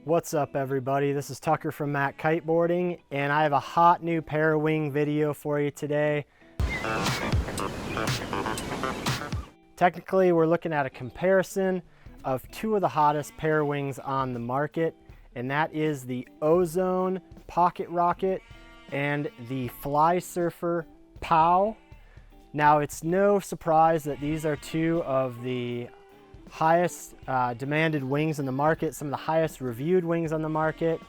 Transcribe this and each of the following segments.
What's up, everybody? This is Tucker from Mac Kiteboarding, and I have a hot new Parawing video for you today. Technically, we're looking at a comparison of two of the hottest Parawings on the market, and that is the Ozone Pocket Rocket and the Flysurfer POW. Now, it's no surprise that these are two of the highest demanded wings in the market, some of the highest reviewed wings on the market.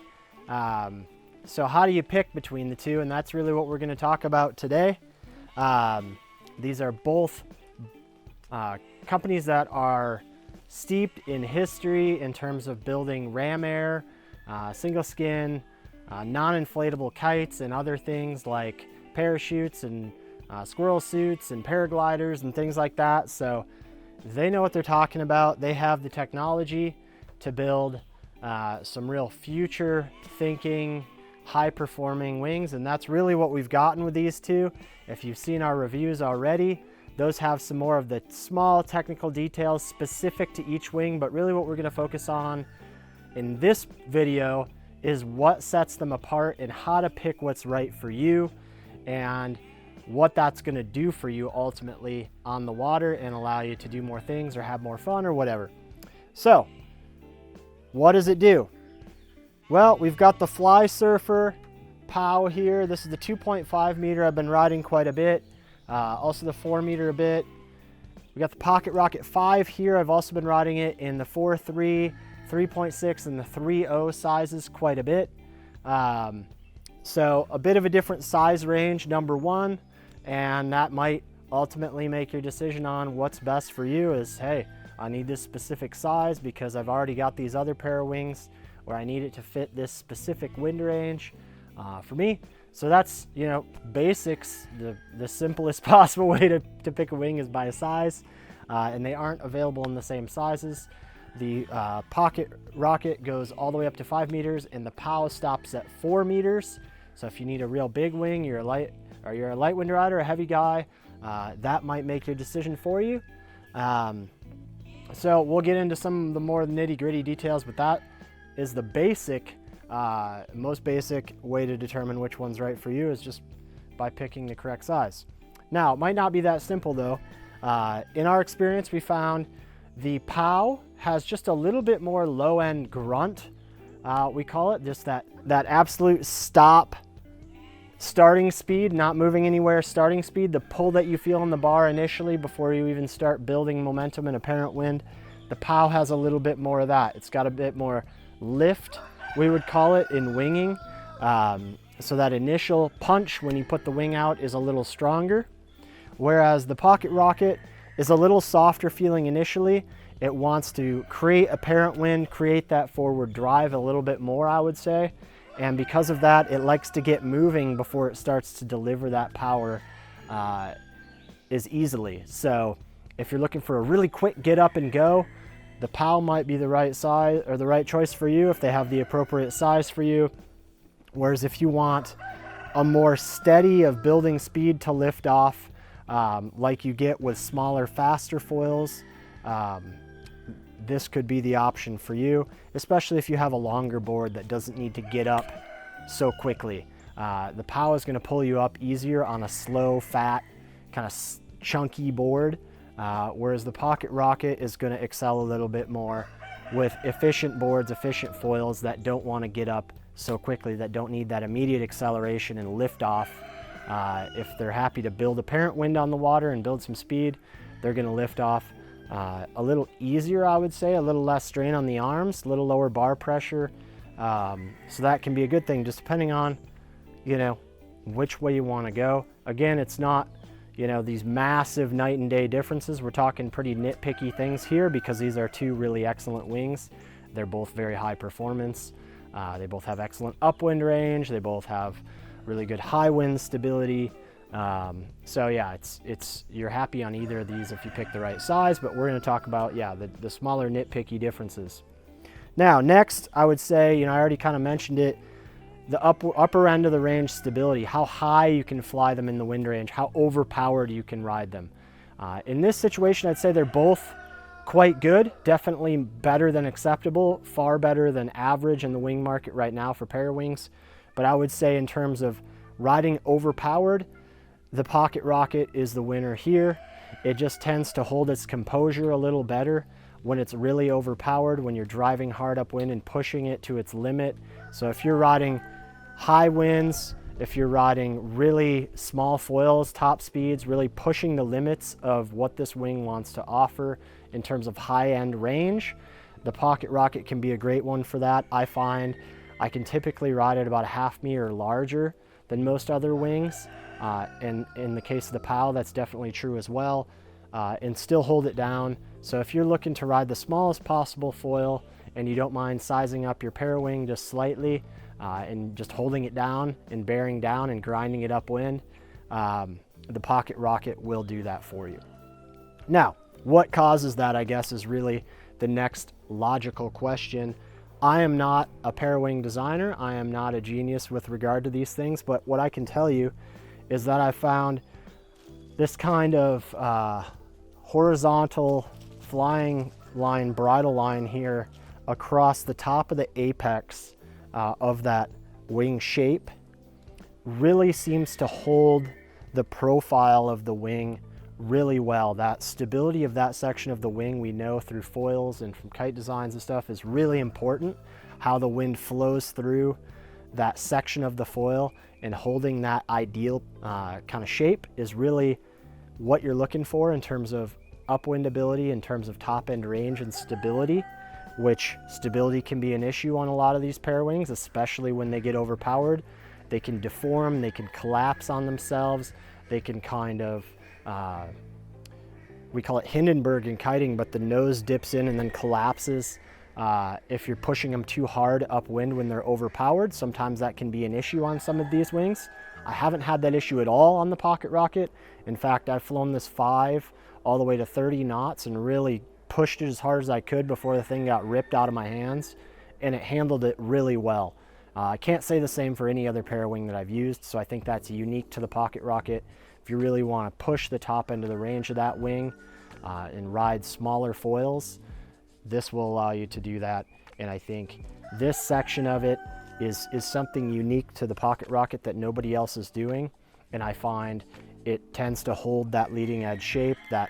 So how do you pick between the two? And that's really what we're going to talk about today. These are both companies that are steeped in history in terms of building ram air, single skin, non-inflatable kites, and other things like parachutes and squirrel suits and paragliders and things like that. So they know what they're talking about. They have the technology to build some real future thinking, high performing wings, and that's really what we've gotten with these two. If you've seen our reviews already, those have some more of the small technical details specific to each wing, but really what we're going to focus on in this video is what sets them apart and how to pick what's right for you and what that's going to do for you ultimately on the water and allow you to do more things or have more fun or whatever. So what does it do? Well, we've got the Flysurfer POW here. This is the 2.5 meter I've been riding quite a bit. Also the 4 meter a bit. We got the Pocket Rocket 5 here. I've also been riding it in the 4.3, 3.6, and the 3.0 sizes quite a bit. So a bit of a different size range, number one, and that might ultimately make your decision on what's best for you is, hey, I need this specific size because I've already got these other pair of wings where I need it to fit this specific wind range for me. So that's, you know, basics. The simplest possible way to pick a wing is by a size, and they aren't available in the same sizes. The Pocket Rocket goes all the way up to 5 meters, and the POW stops at 4 meters. So if you need a real big wing, you're a light wind rider, a heavy guy, that might make your decision for you. So we'll get into some of the more nitty-gritty details, but that is the basic, most basic way to determine which one's right for you is just by picking the correct size. Now, it might not be that simple though. In our experience, we found the POW has just a little bit more low-end grunt, we call it, just that absolute starting speed, not moving anywhere, starting speed, the pull that you feel on the bar initially before you even start building momentum and apparent wind. The POW has a little bit more of that. It's got a bit more lift, we would call it, in winging. So that initial punch when you put the wing out is a little stronger. Whereas the Pocket Rocket is a little softer feeling initially. It wants to create apparent wind, create that forward drive a little bit more, I would say. And because of that, it likes to get moving before it starts to deliver that power as easily. So if you're looking for a really quick get up and go, the POW might be the right size or the right choice for you if they have the appropriate size for you. Whereas if you want a more steady of building speed to lift off, like you get with smaller, faster foils, this could be the option for you, especially if you have a longer board that doesn't need to get up so quickly. The POW is going to pull you up easier on a slow, fat, kind of chunky board, whereas the Pocket Rocket is going to excel a little bit more with efficient boards, efficient foils that don't want to get up so quickly, that don't need that immediate acceleration and lift off. If they're happy to build apparent wind on the water and build some speed, they're going to lift off a little easier, I would say, a little less strain on the arms, a little lower bar pressure. So that can be a good thing, just depending on, you know, which way you want to go. Again, it's not, you know, these massive night and day differences. We're talking pretty nitpicky things here because these are two really excellent wings. They're both very high performance. They both have excellent upwind range. They both have really good high wind stability. So yeah, it's you're happy on either of these if you pick the right size, but we're going to talk about, yeah, the smaller nitpicky differences. Now, next, I would say, you know, I already kind of mentioned it, the upper end of the range stability, how high you can fly them in the wind range, how overpowered you can ride them. In this situation, I'd say they're both quite good, definitely better than acceptable, far better than average in the wing market right now for Parawings. But I would say in terms of riding overpowered, the Pocket Rocket is the winner here. It just tends to hold its composure a little better when it's really overpowered, when you're driving hard upwind and pushing it to its limit. So if you're riding high winds, if you're riding really small foils, top speeds, really pushing the limits of what this wing wants to offer in terms of high-end range, the Pocket Rocket can be a great one for that. I find I can typically ride it about a half meter larger than most other wings. And in the case of the POW, that's definitely true as well, and still hold it down. So if you're looking to ride the smallest possible foil and you don't mind sizing up your Parawing just slightly and just holding it down and bearing down and grinding it upwind, the Pocket Rocket will do that for you. Now, what causes that, I guess, is really the next logical question. I am not a Parawing designer. I am not a genius with regard to these things, but what I can tell you is that I found this kind of horizontal flying line, bridle line here across the top of the apex of that wing shape really seems to hold the profile of the wing really well. That stability of that section of the wing, we know through foils and from kite designs and stuff, is really important. How the wind flows through that section of the foil and holding that ideal kind of shape is really what you're looking for in terms of upwind ability, in terms of top end range and stability, which stability can be an issue on a lot of these Parawings, especially when they get overpowered. They can deform, they can collapse on themselves, they can kind of, we call it Hindenburg in kiting, but the nose dips in and then collapses. If you're pushing them too hard upwind when they're overpowered, sometimes that can be an issue on some of these wings. I haven't had that issue at all on the Pocket Rocket. In fact, I've flown this 5 all the way to 30 knots and really pushed it as hard as I could before the thing got ripped out of my hands, and it handled it really well. I can't say the same for any other Parawing that I've used, so I think that's unique to the Pocket Rocket. If you really want to push the top end of the range of that wing and ride smaller foils, this will allow you to do that. And I think this section of it is something unique to the Pocket Rocket that nobody else is doing. And I find it tends to hold that leading edge shape, that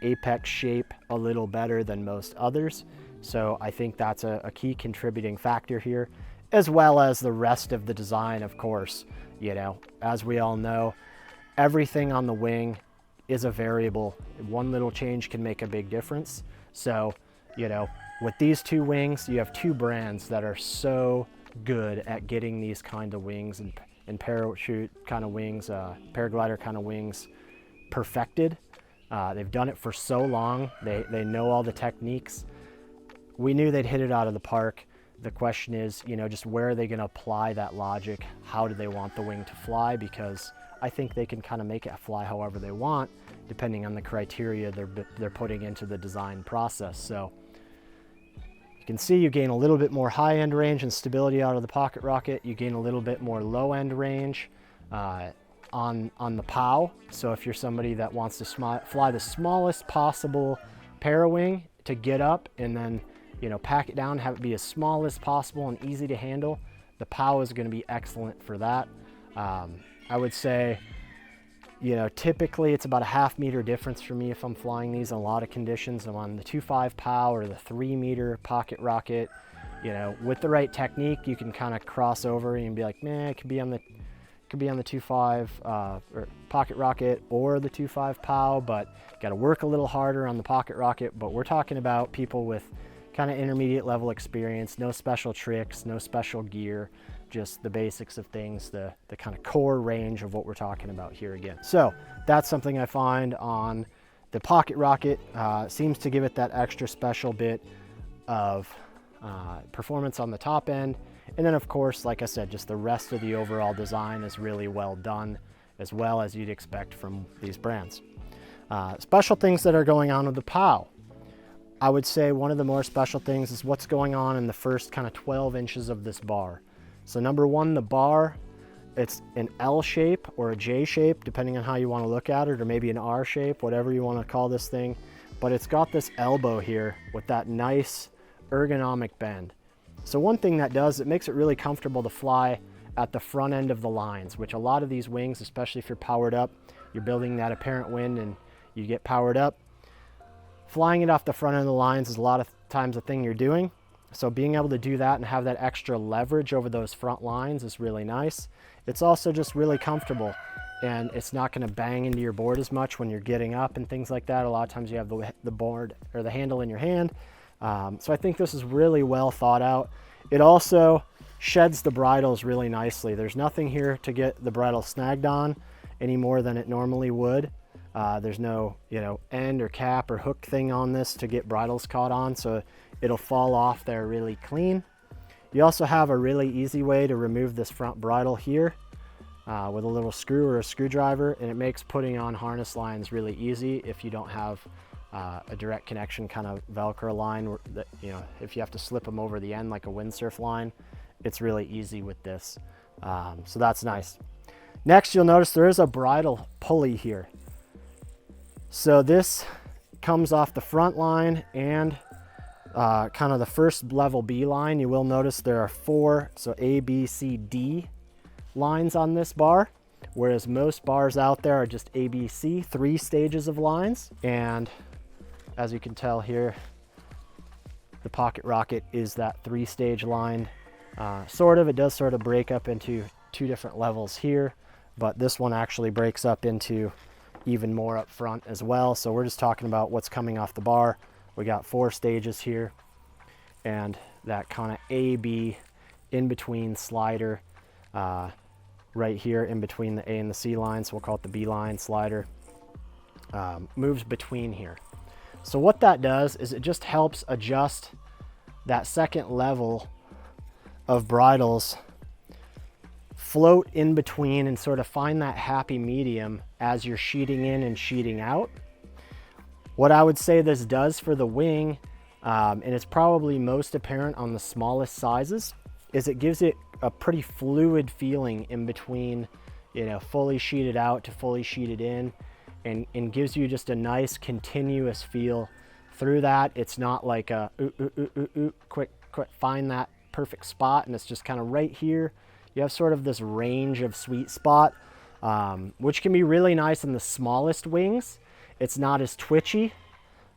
apex shape a little better than most others. So I think that's a key contributing factor here, as well as the rest of the design, of course. You know, as we all know, everything on the wing is a variable. One little change can make a big difference. So, you know, with these two wings, you have two brands that are so good at getting these kind of wings and parachute kind of wings, paraglider kind of wings perfected. They've done it for so long. They know all the techniques. We knew they'd hit it out of the park. The question is, you know, just where are they going to apply that logic? How do they want the wing to fly? Because I think they can kind of make it fly however they want, depending on the criteria they're putting into the design process. So you can see you gain a little bit more high-end range and stability out of the Pocket Rocket. You gain a little bit more low-end range on the POW. So if you're somebody that wants to fly the smallest possible Parawing to get up and then, you know, pack it down, have it be as small as possible and easy to handle, the POW is going to be excellent for that. I would say, you know, typically it's about a half meter difference for me if I'm flying these in a lot of conditions. I'm on the 2.5 POW or the 3 meter Pocket Rocket. You know, with the right technique, you can kind of cross over and be like, man, it could be on the 2.5 or Pocket Rocket or the 2.5 POW, but got to work a little harder on the Pocket Rocket. But we're talking about people with kind of intermediate level experience, no special tricks, no special gear, just the basics of things, the kind of core range of what we're talking about here again. So that's something I find on the Pocket Rocket. Seems to give it that extra special bit of performance on the top end. And then of course, like I said, just the rest of the overall design is really well done, as well as you'd expect from these brands. Special things that are going on with the POW. I would say one of the more special things is what's going on in the first kind of 12 inches of this bar. So number one, the bar, it's an L shape or a J shape, depending on how you want to look at it, or maybe an R shape, whatever you want to call this thing. but it's got this elbow here with that nice ergonomic bend. So one thing that does, it makes it really comfortable to fly at the front end of the lines, which a lot of these wings, especially if you're powered up, you're building that apparent wind and you get powered up, flying it off the front end of the lines is a lot of times the thing you're doing. So being able to do that and have that extra leverage over those front lines is really nice. It's also just really comfortable, and it's not going to bang into your board as much when you're getting up and things like that. A lot of times you have the board or the handle in your hand. So I think this is really well thought out. It also sheds the bridles really nicely. There's nothing here to get the bridle snagged on any more than it normally would. There's no, end or cap or hook thing on this to get bridles caught on, so it'll fall off there really clean. You also have a really easy way to remove this front bridle here with a little screw or a screwdriver, and it makes putting on harness lines really easy if you don't have a direct connection kind of Velcro line that, if you have to slip them over the end like a windsurf line, it's really easy with this. So that's nice. Next, you'll notice there is a bridle pulley here. So this comes off the front line and kind of the first level B line. You will notice there are 4, so A, B, C, D lines on this bar, whereas most bars out there are just A, B, C, 3 stages of lines. And as you can tell here, the Pocket Rocket is that 3-stage line. It does sort of break up into 2 different levels here, but this one actually breaks up into even more up front as well. So we're just talking about what's coming off the bar. We got 4 stages here, and that kind of A, B in between slider right here in between the A and the C lines. So we'll call it the B line slider, moves between here. So what that does is it just helps adjust that second level of bridles, float in between and sort of find that happy medium as you're sheeting in and sheeting out. What I would say this does for the wing, and it's probably most apparent on the smallest sizes, is it gives it a pretty fluid feeling in between, fully sheeted out to fully sheeted in, and gives you just a nice continuous feel through that. It's not like a quick find that perfect spot, and it's just kind of right here. You have sort of this range of sweet spot, which can be really nice in the smallest wings. It's not as twitchy,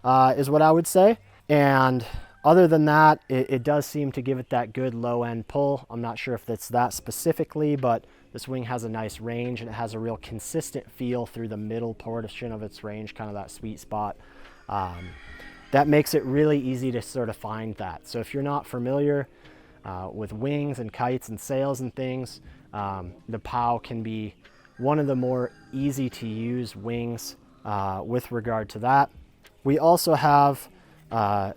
is what I would say. And other than that, it does seem to give it that good low end pull. I'm not sure if it's that specifically, but this wing has a nice range, and it has a real consistent feel through the middle portion of its range, kind of that sweet spot. That makes it really easy to sort of find that. So if you're not familiar with wings and kites and sails and things, the POW can be one of the more easy to use wings with regard to that. We also have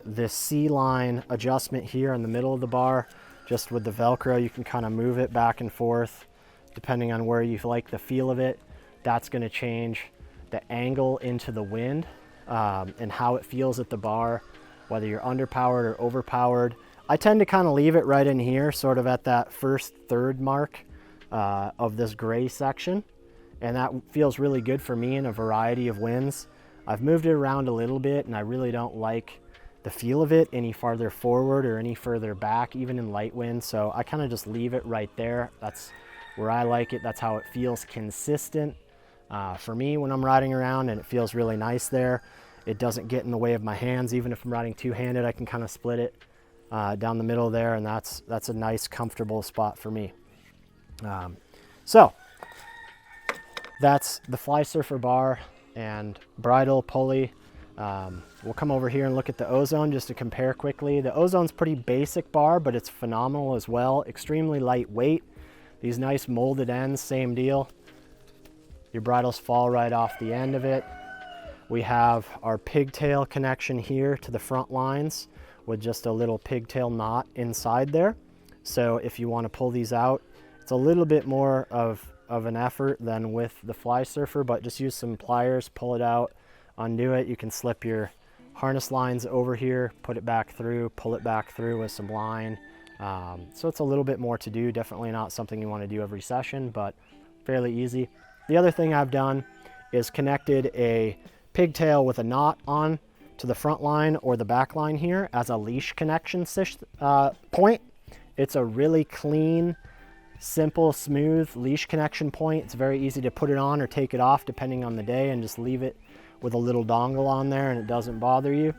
this C-line adjustment here in the middle of the bar. Just with the Velcro, you can kind of move it back and forth depending on where you like the feel of it. That's going to change the angle into the wind and how it feels at the bar, whether you're underpowered or overpowered. I tend to kind of leave it right in here, sort of at that first third mark of this gray section, and that feels really good for me in a variety of winds. I've moved it around a little bit, and I really don't like the feel of it any farther forward or any further back, even in light wind, so I kind of just leave it right there. That's where I like it. That's how it feels consistent for me when I'm riding around, and it feels really nice there. It doesn't get in the way of my hands. Even if I'm riding two-handed, I can kind of split it down the middle there, and that's a nice, comfortable spot for me. So that's the Flysurfer bar and bridle pulley. We'll come over here and look at the Ozone just to compare quickly. The Ozone's pretty basic bar, but it's phenomenal as well. Extremely lightweight. These nice molded ends, same deal. Your bridles fall right off the end of it. We have our pigtail connection here to the front lines with just a little pigtail knot inside there. So if you want to pull these out, it's a little bit more of an effort than with the Flysurfer, but just use some pliers, pull it out, undo it. You can slip your harness lines over here, put it back through, pull it back through with some line. So it's a little bit more to do. Definitely not something you want to do every session, but fairly easy. The other thing I've done is connected a pigtail with a knot on to the front line or the back line here as a leash connection point. It's a really clean, simple, smooth leash connection point. It's very easy to put it on or take it off depending on the day, and just leave it with a little dongle on there and it doesn't bother you.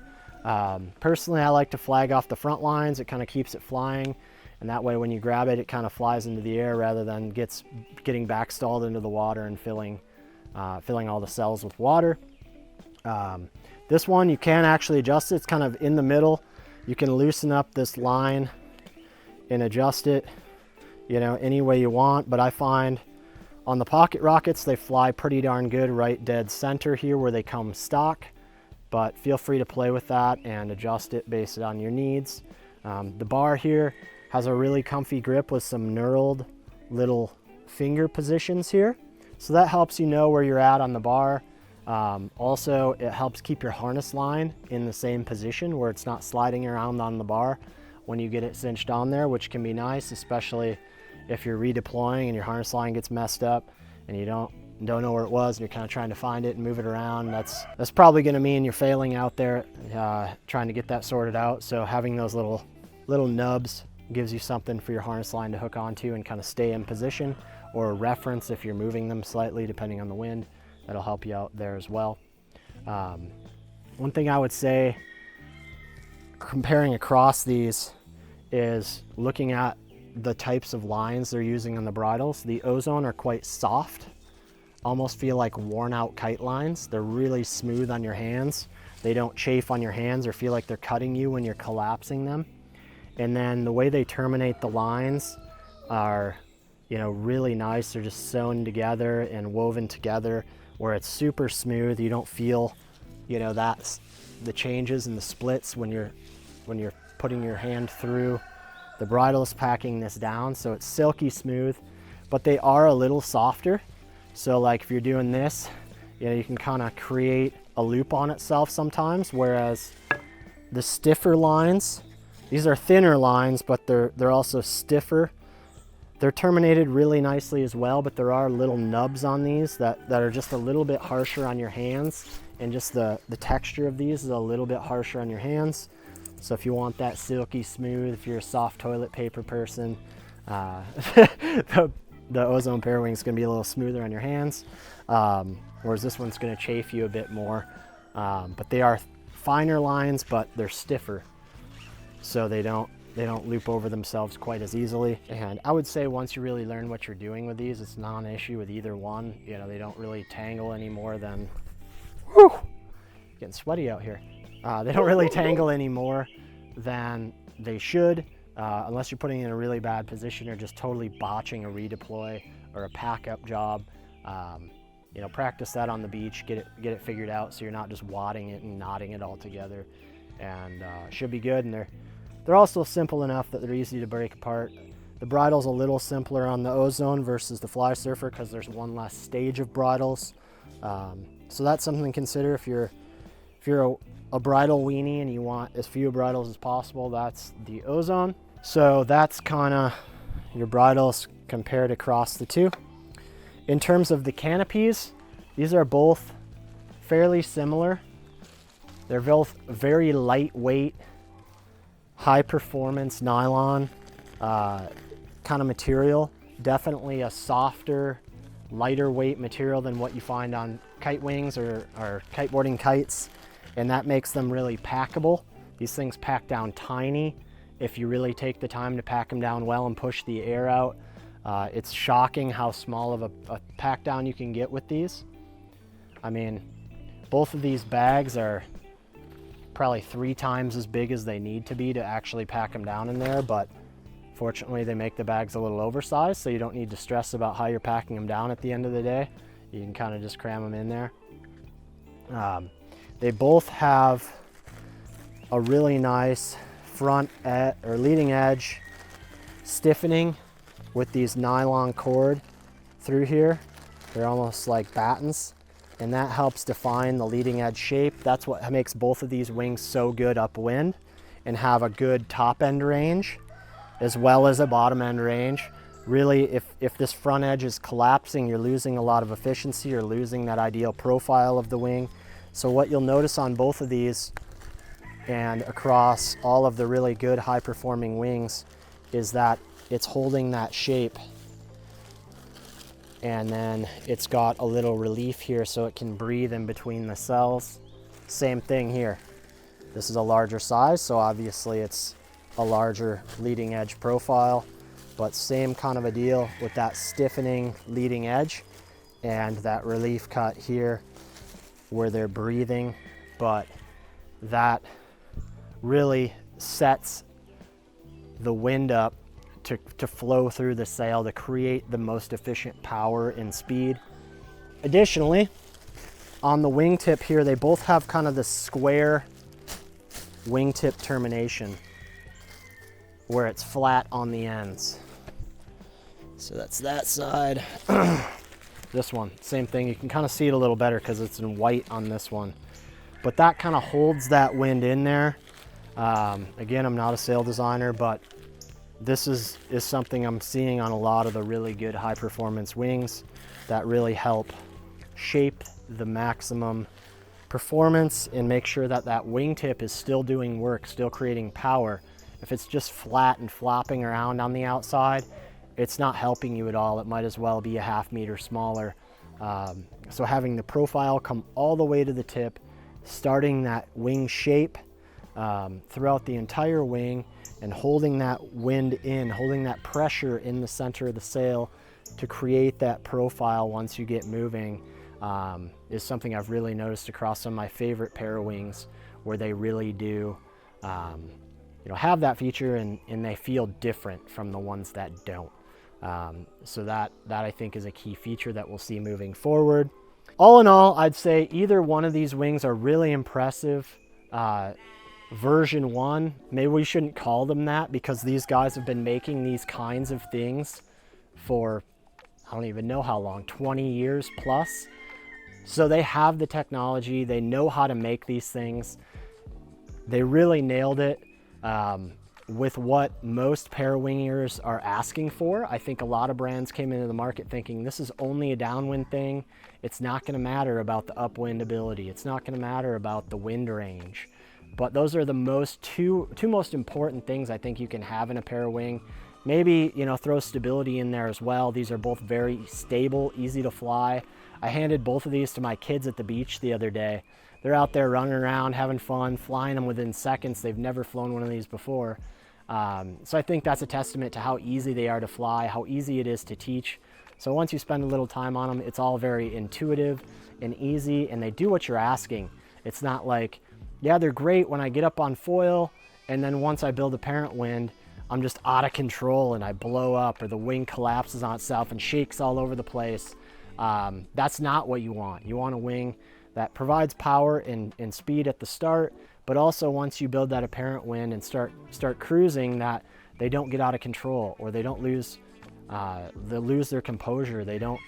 Personally, I like to flag off the front lines. It kind of keeps it flying, and that way when you grab it, it kind of flies into the air rather than getting backstalled into the water and filling all the cells with water. This one, you can actually adjust it. It's kind of in the middle. You can loosen up this line and adjust it, you know, any way you want. But I find on the Pocket Rockets, they fly pretty darn good right dead center here where they come stock. But feel free to play with that and adjust it based on your needs. The bar here has a really comfy grip with some knurled little finger positions here. So that helps you know where you're at on the bar. Also, it helps keep your harness line in the same position where it's not sliding around on the bar when you get it cinched on there, which can be nice, especially if you're redeploying and your harness line gets messed up and you don't know where it was and you're kind of trying to find it and move it around. That's probably going to mean you're failing out there trying to get that sorted out. So having those little nubs gives you something for your harness line to hook onto and kind of stay in position, or a reference if you're moving them slightly depending on the wind. That'll help you out there as well. One thing I would say comparing across these is looking at the types of lines they're using on the bridles. The Ozone are quite soft, almost feel like worn out kite lines. They're really smooth on your hands. They don't chafe on your hands or feel like they're cutting you when you're collapsing them. And then the way they terminate the lines are, you know, really nice. They're just sewn together and woven together where it's super smooth. You don't feel, you know, that's the changes and the splits when you're putting your hand through. The bridle is packing this down, so it's silky smooth, but they are a little softer. So like if you're doing this, you know, you can kind of create a loop on itself sometimes, whereas the stiffer lines, these are thinner lines, but they're also stiffer. They're terminated really nicely as well, but there are little nubs on these that are just a little bit harsher on your hands, and just the texture of these is a little bit harsher on your hands. So if you want that silky smooth, if you're a soft toilet paper person, the Ozone Parawings is going to be a little smoother on your hands, whereas this one's going to chafe you a bit more. But they are finer lines, but they're stiffer, so they don't loop over themselves quite as easily. And I would say once you really learn what you're doing with these, it's not an issue with either one. You know, they don't really tangle any more than, whew, getting sweaty out here. They don't really tangle any more than they should, unless you're putting it in a really bad position or just totally botching a redeploy or a pack up job. You know, practice that on the beach, get it figured out so you're not just wadding it and knotting it all together, and should be good. And they're also simple enough that they're easy to break apart. The bridle's a little simpler on the Ozone versus the Flysurfer because there's one less stage of bridles. So that's something to consider if you're a bridle weenie and you want as few bridles as possible. That's the Ozone. So that's kind of your bridles compared across the two. In terms of the canopies, these are both fairly similar. They're both very lightweight, high performance nylon kind of material. Definitely a softer, lighter weight material than what you find on kite wings or kiteboarding kites, and that makes them really packable. These things pack down tiny if you really take the time to pack them down well and push the air out. It's shocking how small of a pack down you can get with these. I mean, both of these bags are probably 3 times as big as they need to be to actually pack them down in there, but fortunately they make the bags a little oversized, so you don't need to stress about how you're packing them down at the end of the day. You can kind of just cram them in there. They both have a really nice front or leading edge stiffening with these nylon cord through here. They're almost like battens, and that helps define the leading edge shape. That's what makes both of these wings so good upwind and have a good top end range as well as a bottom end range. Really, if this front edge is collapsing, you're losing a lot of efficiency, you're losing that ideal profile of the wing. So what you'll notice on both of these and across all of the really good high performing wings is that it's holding that shape, and then it's got a little relief here so it can breathe in between the cells. Same thing here. This is a larger size, so obviously it's a larger leading edge profile, but same kind of a deal with that stiffening leading edge and that relief cut here where they're breathing, but that really sets the wind up to flow through the sail to create the most efficient power and speed. Additionally, on the wingtip here, they both have kind of the square wingtip termination where it's flat on the ends. So that's that side. This one, same thing. You can kind of see it a little better because it's in white on this one. But that kind of holds that wind in there. Again, I'm not a sail designer, but this is something I'm seeing on a lot of the really good high performance wings that really help shape the maximum performance and make sure that that wingtip is still doing work, still creating power. If it's just flat and flopping around on the outside, it's not helping you at all. It might as well be a ½ meter smaller. So having the profile come all the way to the tip, starting that wing shape throughout the entire wing, and holding that wind in, holding that pressure in the center of the sail to create that profile once you get moving, is something I've really noticed across some of my favorite Parawings, where they really do have that feature, and they feel different from the ones that don't. So that I think is a key feature that we'll see moving forward. All in all, I'd say either one of these wings are really impressive. Version 1, maybe we shouldn't call them that because these guys have been making these kinds of things for I don't even know how long, 20 years plus. So they have the technology, they know how to make these things. They really nailed it with what most parawingers are asking for. I think a lot of brands came into the market thinking this is only a downwind thing. It's not going to matter about the upwind ability. It's not going to matter about the wind range. But those are the two most important things I think you can have in a parawing. Maybe, throw stability in there as well. These are both very stable, easy to fly. I handed both of these to my kids at the beach the other day. They're out there running around, having fun, flying them within seconds. They've never flown one of these before. So I think that's a testament to how easy they are to fly, how easy it is to teach. So once you spend a little time on them, it's all very intuitive and easy, and they do what you're asking. It's not like, yeah, they're great when I get up on foil, and then once I build a parent wind, I'm just out of control and I blow up, or the wing collapses on itself and shakes all over the place. That's not what you want. You want a wing that provides power and speed at the start, but also once you build that apparent wind and start cruising, that they don't get out of control, or they don't lose their composure. They don't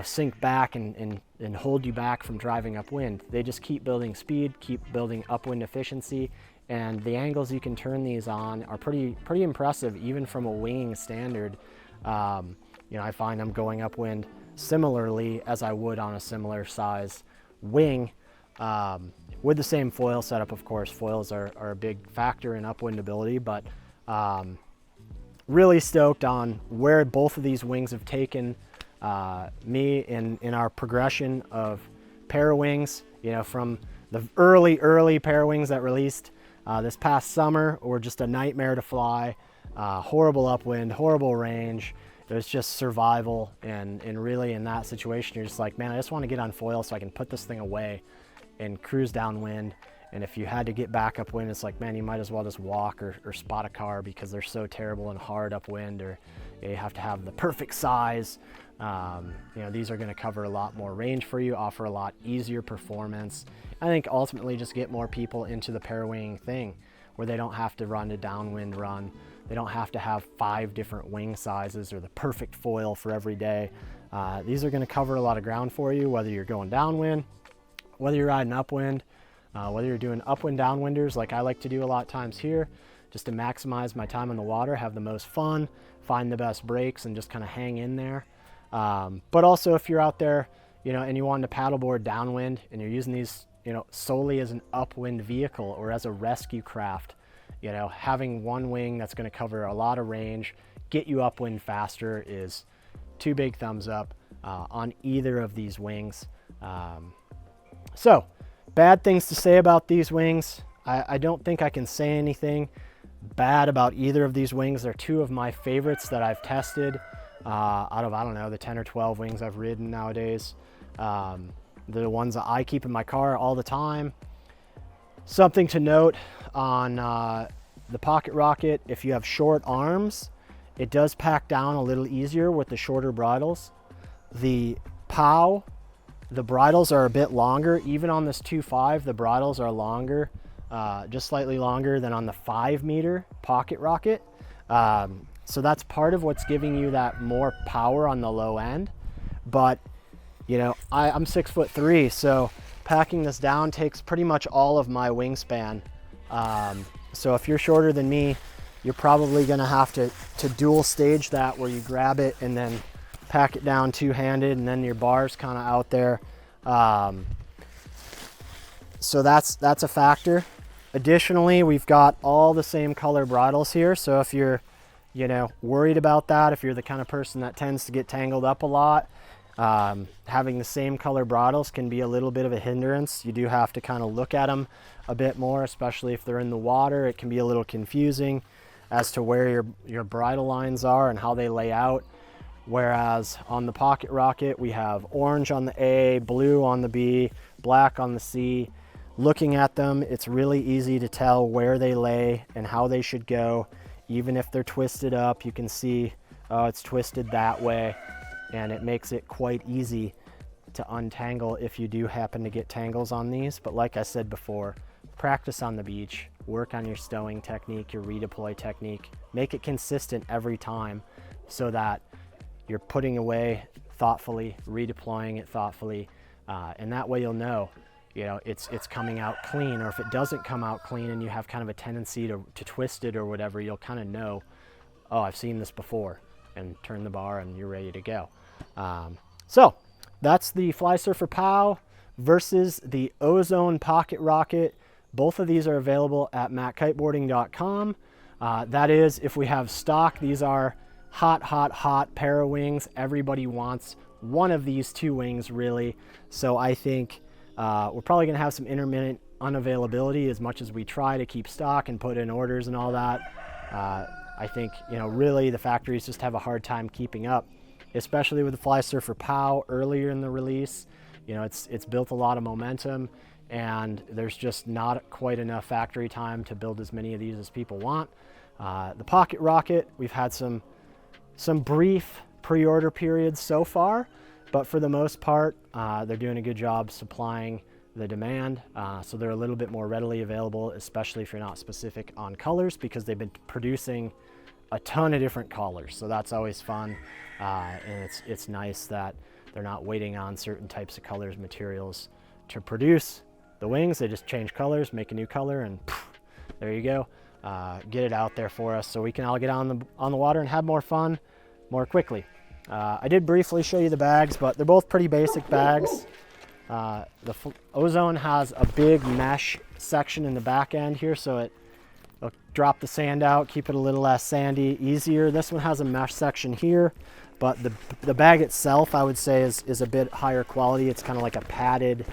sink back and hold you back from driving upwind. They just keep building speed, keep building upwind efficiency, and the angles you can turn these on are pretty impressive, even from a winging standard. I find I'm going upwind similarly as I would on a similar size wing, with the same foil setup. Of course, foils are a big factor in upwind ability, but really stoked on where both of these wings have taken me in our progression of Parawings, from the early Parawings that released this past summer were just a nightmare to fly, horrible upwind, horrible range. It was just survival, and really in that situation, you're just like, man, I just want to get on foil so I can put this thing away and cruise downwind. And if you had to get back upwind, it's like, man, you might as well just walk or spot a car because they're so terrible and hard upwind, or you have to have the perfect size. These are going to cover a lot more range for you, offer a lot easier performance. I think ultimately just get more people into the parawing thing, where they don't have to run a downwind run. They don't have to have 5 different wing sizes or the perfect foil for every day. These are going to cover a lot of ground for you, whether you're going downwind, whether you're riding upwind, whether you're doing upwind downwinders like I like to do a lot of times here, just to maximize my time on the water, have the most fun, find the best breaks, and just kind of hang in there. But also if you're out there, and you want to paddleboard downwind and you're using these solely as an upwind vehicle or as a rescue craft. Having one wing that's going to cover a lot of range, get you upwind faster, is 2 big thumbs up on either of these wings. So bad things to say about these wings. I don't think I can say anything bad about either of these wings. They're 2 of my favorites that I've tested out of, I don't know, the 10 or 12 wings I've ridden nowadays. They're the ones that I keep in my car all the time. Something to note on the Pocket Rocket, if you have short arms, it does pack down a little easier with the shorter bridles. The POW, the bridles are a bit longer. Even on this 2.5, the bridles are longer, just slightly longer than on the 5-meter Pocket Rocket. So that's part of what's giving you that more power on the low end. But I'm 6'3", so packing this down takes pretty much all of my wingspan. So if you're shorter than me, you're probably gonna have to dual stage that, where you grab it and then pack it down 2-handed, and then your bar's kind of out there. So that's a factor. Additionally, we've got all the same color bridles here. So if you're, worried about that, if you're the kind of person that tends to get tangled up a lot, having the same color bridles can be a little bit of a hindrance. You do have to kind of look at them a bit more, especially if they're in the water. It can be a little confusing as to where your bridle lines are and how they lay out. Whereas on the Pocket Rocket, we have orange on the A, blue on the B, black on the C. Looking at them, it's really easy to tell where they lay and how they should go. Even if they're twisted up, you can see, oh, it's twisted that way. And it makes it quite easy to untangle if you do happen to get tangles on these. But like I said before, practice on the beach, work on your stowing technique, your redeploy technique, make it consistent every time so that you're putting away thoughtfully, redeploying it thoughtfully, and that way you'll know, it's coming out clean. Or if it doesn't come out clean and you have kind of a tendency to twist it or whatever, you'll kind of know, oh, I've seen this before, and turn the bar and you're ready to go. So that's the Flysurfer POW versus the Ozone Pocket Rocket. Both of these are available at mattkiteboarding.com. That is, if we have stock. These are hot Parawings. Everybody wants one of these 2 wings, really. So I think we're probably going to have some intermittent unavailability as much as we try to keep stock and put in orders and all that. I think, really the factories just have a hard time keeping up, especially with the Flysurfer POW earlier in the release. It's built a lot of momentum, and there's just not quite enough factory time to build as many of these as people want. The Pocket Rocket, we've had some brief pre-order periods so far, but for the most part, they're doing a good job supplying the demand. So they're a little bit more readily available, especially if you're not specific on colors, because they've been producing a ton of different colors. So that's always fun. And it's nice that they're not waiting on certain types of colors, materials to produce the wings. They just change colors, make a new color, and poof, there you go. Get it out there for us so we can all get on the water and have more fun more quickly. I did briefly show you the bags, but they're both pretty basic bags. The Ozone has a big mesh section in the back end here, so it'll drop the sand out, keep it a little less sandy, easier. This one has a mesh section here, but the bag itself, I would say, is a bit higher quality. It's kind of like a padded,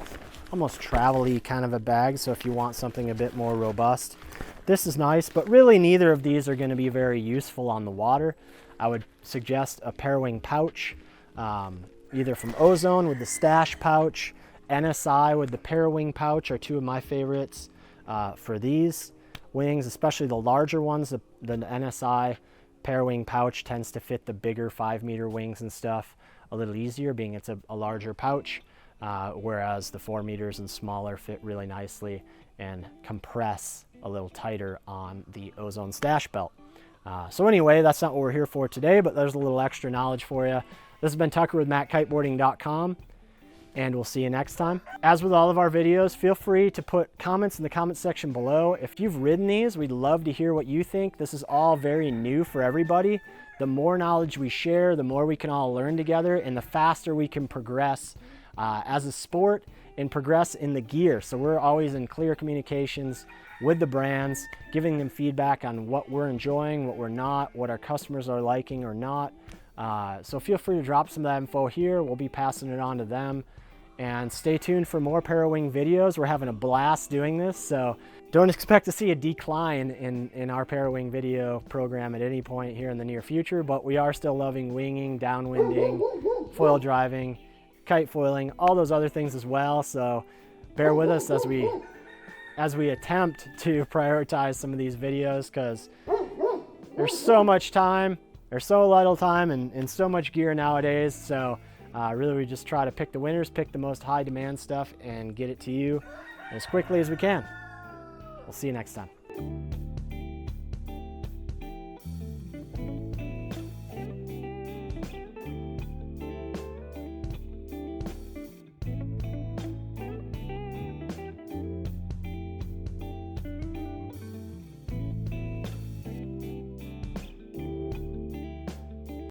almost travel-y kind of a bag, so if you want something a bit more robust, this is nice. But really neither of these are going to be very useful on the water. I would suggest a Parawing pouch, either from Ozone with the stash pouch, NSI with the Parawing pouch are 2 of my favorites for these wings, especially the larger ones. The NSI Parawing pouch tends to fit the bigger 5-meter wings and stuff a little easier, being it's a larger pouch, whereas the 4 meters and smaller fit really nicely and compress a little tighter on the Ozone stash belt. So anyway, that's not what we're here for today, but there's a little extra knowledge for you. This has been Tucker with mattkiteboarding.com, and we'll see you next time. As with all of our videos, feel free to put comments in the comment section below. If you've ridden these, we'd love to hear what you think. This is all very new for everybody. The more knowledge we share, the more we can all learn together, and the faster we can progress as a sport and progress in the gear. So we're always in clear communications with the brands, giving them feedback on what we're enjoying, what we're not, what our customers are liking or not. So feel free to drop some of that info here. We'll be passing it on to them. And stay tuned for more Parawing videos. We're having a blast doing this, so don't expect to see a decline in our Parawing video program at any point here in the near future, but we are still loving winging, downwinding, foil driving, kite foiling, all those other things as well. So bear with us as we attempt to prioritize some of these videos, because there's so much time, there's so little time and so much gear nowadays. So really we just try to pick the winners, pick the most high demand stuff and get it to you as quickly as we can. We'll see you next time.